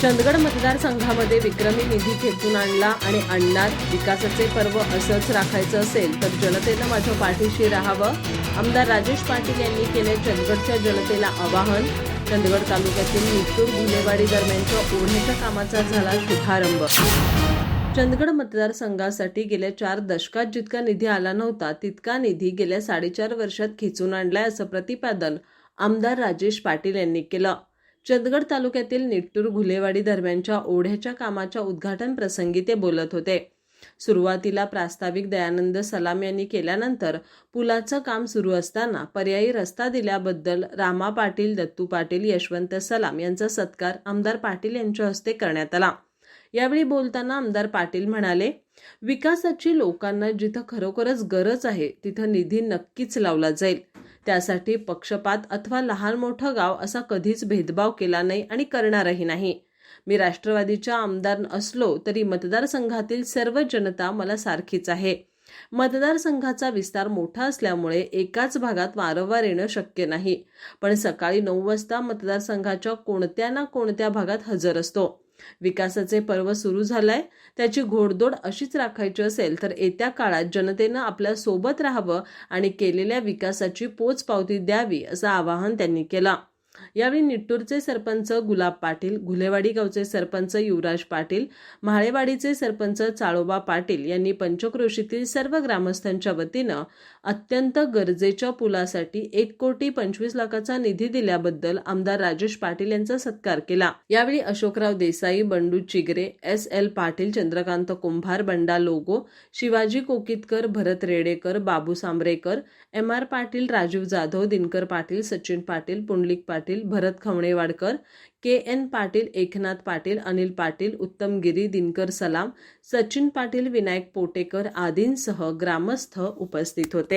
चंदगड मतदारसंघामध्ये विक्रमी निधी खेचून आणला आणि आणणार. विकासाचे पर्व असंच राखायचं असेल तर जनतेनं माझ्या पाठीशी राहावं. आमदार राजेश पाटील यांनी केले चंदगडच्या जनतेला आवाहन. चंदगड तालुक्यातील निट्टूर घुलेवाडी दरम्यानच्या ओढ्याच्या कामाचा झाला शुभारंभ. चंदगड मतदारसंघासाठी गेल्या 4 दशकात जितका निधी आला नव्हता तितका निधी गेल्या 4.5 वर्षात खेचून आणलाय असं प्रतिपादन आमदार राजेश पाटील यांनी केलं. चंदगड तालुक्यातील निट्टूर घुलेवाडी दरम्यानच्या ओढ्याच्या कामाच्या उद्घाटन प्रसंगी ते बोलत होते. सुरुवातीला प्रास्ताविक दयानंद सलाम यांनी केल्यानंतर पुलाचं काम सुरू असताना पर्यायी रस्ता दिल्याबद्दल रामा पाटील, दत्तू पाटील, यशवंत सलाम यांचा सत्कार आमदार पाटील यांच्या हस्ते करण्यात आला. यावेळी बोलताना आमदार पाटील म्हणाले, विकासाची लोकांना जिथं खरोखरच गरज आहे तिथं निधी नक्कीच लावला जाईल. त्यासाठी पक्षपात अथवा लहान मोठं गाव असा कधीच भेदभाव केला नाही आणि करणारही नाही. मी राष्ट्रवादीच्या आमदार असलो तरी मतदारसंघातील सर्व जनता मला सारखीच आहे. मतदारसंघाचा विस्तार मोठा असल्यामुळे एकाच भागात वारंवार येणं शक्य नाही, पण सकाळी 9 वाजता मतदारसंघाच्या कोणत्या ना कोणत्या भागात हजर असतो. विकासाचे पर्व सुरू झालंय, त्याची घोडदौड अशीच राखायची असेल तर येत्या काळात जनतेनं आपल्या सोबत राहावं आणि केलेल्या विकासाची पोचपावती द्यावी असं आवाहन त्यांनी केलं. यावेळी निट्टूरचे सरपंच गुलाब पाटील, घुलेवाडी गावचे सरपंच युवराज पाटील, म्हाळेवाडीचे सरपंच चाळोबा पाटील यांनी पंचक्रोशीतील सर्व ग्रामस्थांच्या वतीनं अत्यंत गरजेच्या पुलासाठी 1,25,00,000चा निधी दिल्याबद्दल आमदार राजेश पाटील यांचा सत्कार केला. यावेळी अशोकराव देसाई, बंडू चिगरे, S.L. पाटील, चंद्रकांत कुंभार, बंडा लोगो, शिवाजी कोकितकर, भरत रेडेकर, बाबू सांबरेकर, M.R. पाटील, राजीव जाधव, दिनकर पाटील, सचिन पाटील, पुंडलिक पाटील, भरत खवणेवाडकर, K.N. पाटील, एकनाथ पाटील, अनिल पाटील, उत्तम गिरी, दिनकर सलाम, सचिन पाटील, विनायक पोटेकर आदींसह ग्रामस्थ उपस्थित होते.